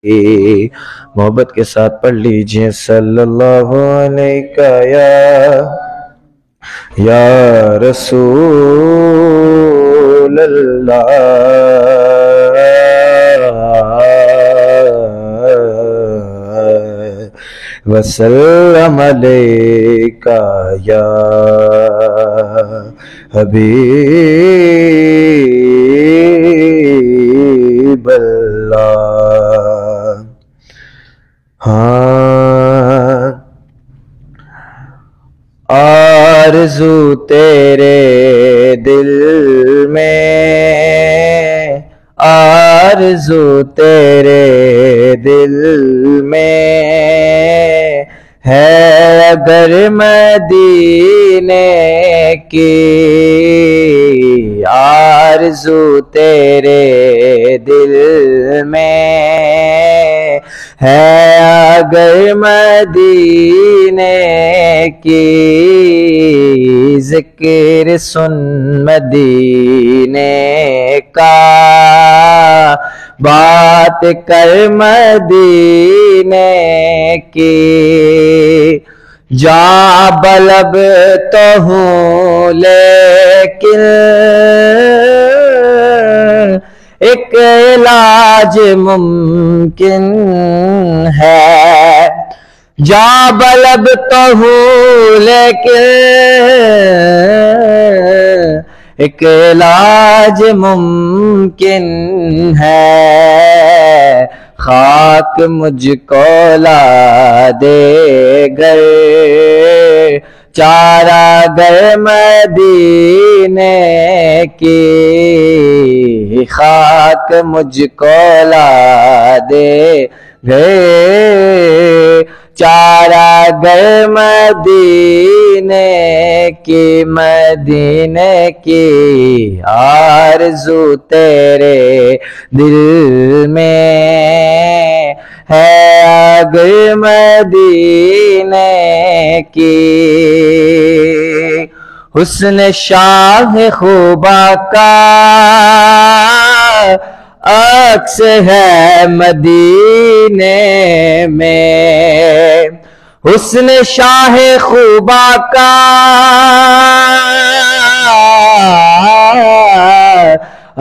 محبت کے ساتھ پڑھ لیجئے صلی اللہ علیہ یا رسول اللہ وسلم علیک یا حبیب اللہ۔ ہاں آرزو تیرے دل میں، آرزو تیرے دل میں ہے، اگر مدینے کی آرزو تیرے دل میں ہے، اگر مدینے کی ذکر سن مدینے کا، بات کر مدینے کی، جا بلب تو ہوں لیکن ایک علاج ممکن ہے، جا بلب تو ہوں لیکن ایک علاج ممکن ہے، خاک مجھ کو لا دے گر چارہ گر مدینے کی، خاک مجھ کو لا دے گئے چارہ گر مدینے کی، مدینے کی آرزو تیرے دل میں ہے، اگر مدینے کی حسن شاہ خوبا کا عکس ہے مدینے میں، حسن شاہ خوبا کا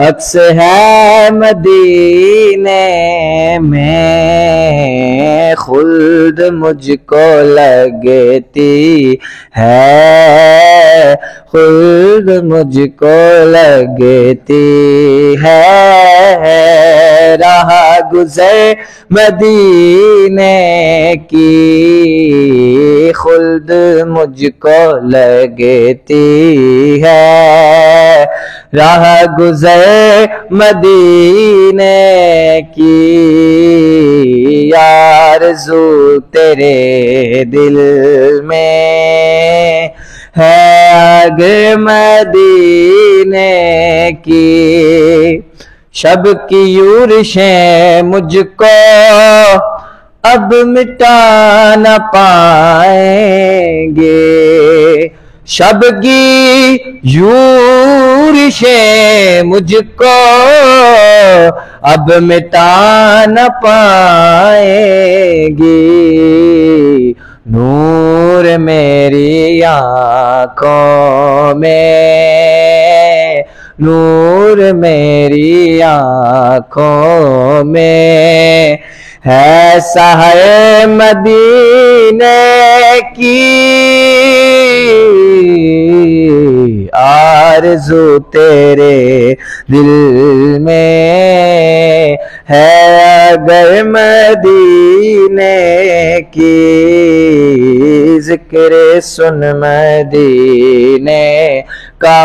عکس ہے مدینے میں، خلد مجھ کو لگتی ہے، خلد مجھ کو لگتی ہے، راہ گزر مدینے کی خلد مجھ کو لگتی ہے، راہ گزر مدینے کی آرزو تیرے دل میں ہے، اگر مدینے کی شب کی یورشیں مجھ کو اب مٹا نہ پائیں گے، شب کی یورشیں مجھ کو اب مٹا نہ پائیں گی، نور میری آنکھوں میں، نور میری آنکھوں میں ہے، سحر مدینے کی آرزو تیرے دل میں ہے، اگر مدینے کی ذکر سن مدینے کا،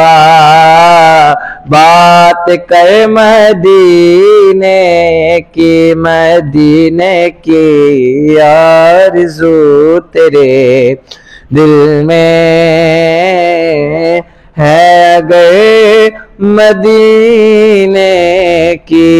بات کر مدینے کی، مدینے کی آرزو تیرے دل میں ہے، اگر مدینے کی